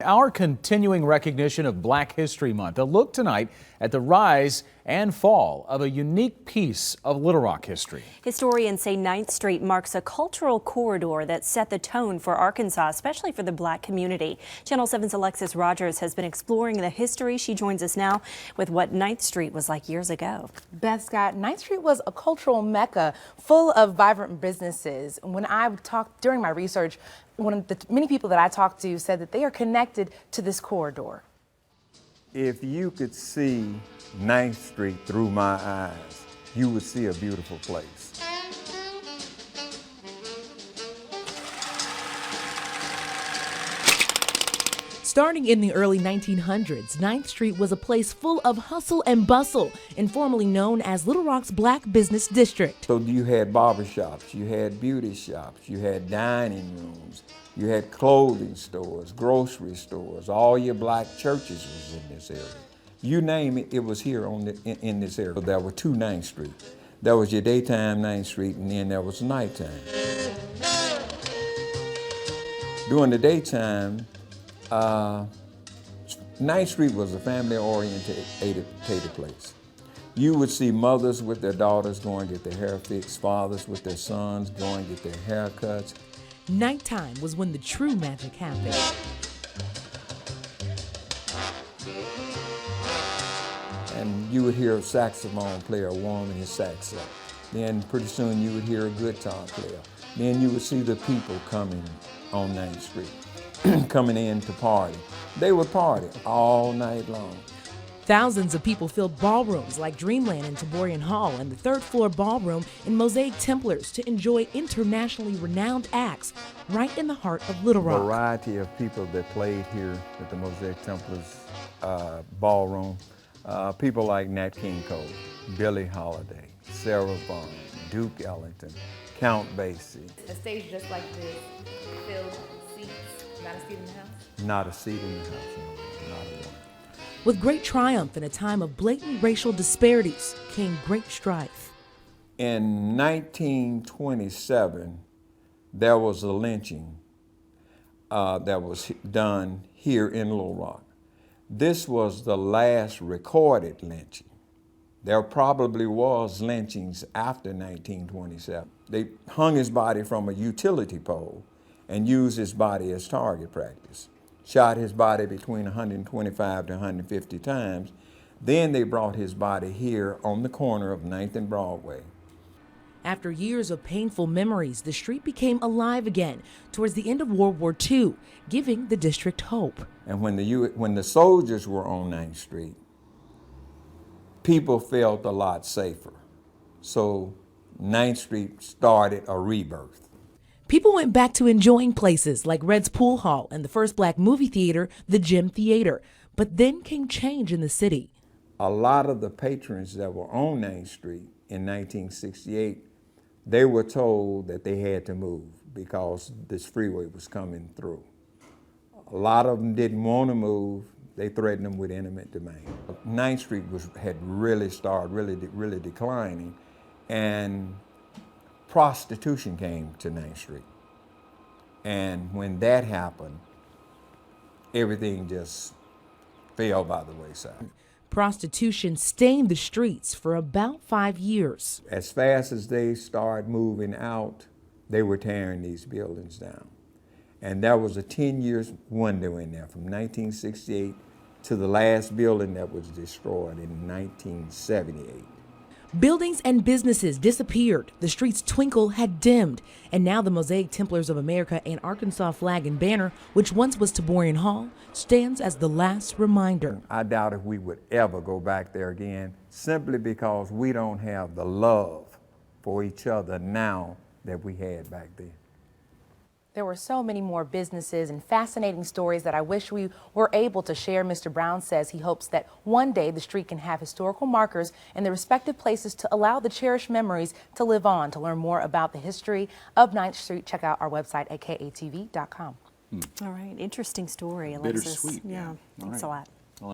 our continuing recognition of Black History Month. A look tonight at the rise and fall of a unique piece of Little Rock history. Historians say 9th Street marks a cultural corridor that set the tone for Arkansas, especially for the Black community. Channel 7's Alexis Rogers has been exploring the history. She joins us now with what 9th Street was like years ago. Beth Scott, 9th Street was a cultural mecca full of vibrant businesses. When I talked during my research, one of the many people that I talked to said that they are connected to this corridor. If you could see 9th Street through my eyes, you would see a beautiful place. Starting in the early 1900s, 9th Street was a place full of hustle and bustle, informally known as Little Rock's Black Business District. So you had barbershops, you had beauty shops, you had dining rooms, you had clothing stores, grocery stores. All your Black churches was in this area. You name it, it was here in this area. There were two 9th Street. There was your daytime 9th Street, and then there was nighttime. During the daytime, 9th Street was a family-oriented place. You would see mothers with their daughters going to get their hair fixed, fathers with their sons going to get their haircuts. Nighttime was when the true magic happened. And you would hear a saxophone player warming his sax up. Then pretty soon you would hear a guitar player. Then you would see the people coming on 9th Street, coming in to party. They would party all night long. Thousands of people filled ballrooms like Dreamland in Taborian Hall and the third-floor ballroom in Mosaic Templars to enjoy internationally renowned acts right in the heart of Little Rock. A variety of people that played here at the Mosaic Templars ballroom. People like Nat King Cole, Billie Holiday, Sarah Vaughan, Duke Ellington, Count Basie. A stage just like this, filled with seats, not a seat in the house? Not a seat in the house, no, not a one. With great triumph in a time of blatant racial disparities came great strife. In 1927, there was a lynching that was done here in Little Rock. This was the last recorded lynching. There probably was lynchings after 1927. They hung his body from a utility pole and used his body as target practice. Shot his body between 125 to 150 times. Then they brought his body here on the corner of 9th and Broadway. After years of painful memories, the street became alive again towards the end of World War II, giving the district hope. And when the soldiers were on 9th Street, people felt a lot safer. So 9th Street started a rebirth. People went back to enjoying places like Red's Pool Hall and the first Black movie theater, the Gym Theater. But then came change in the city. A lot of the patrons that were on 9th Street in 1968, they were told that they had to move because this freeway was coming through. A lot of them didn't want to move. They threatened them with eminent domain. 9th Street had really started really declining, and prostitution came to 9th Street. And when that happened, everything just fell by the wayside. Prostitution stained the streets for about 5 years. As fast as they started moving out, they were tearing these buildings down. And there was a 10-year window in there from 1968 to the last building that was destroyed in 1978. Buildings and businesses disappeared, the street's twinkle had dimmed, and now the Mosaic Templars of America and Arkansas flag and banner, which once was Taborian Hall, stands as the last reminder. I doubt if we would ever go back there again, simply because we don't have the love for each other now that we had back then. There were so many more businesses and fascinating stories that I wish we were able to share. Mr. Brown says he hopes that one day the street can have historical markers in the respective places to allow the cherished memories to live on. To learn more about the history of 9th Street, check out our website at katv.com. All right, interesting story, Alexis. Bittersweet. Yeah, thanks a lot.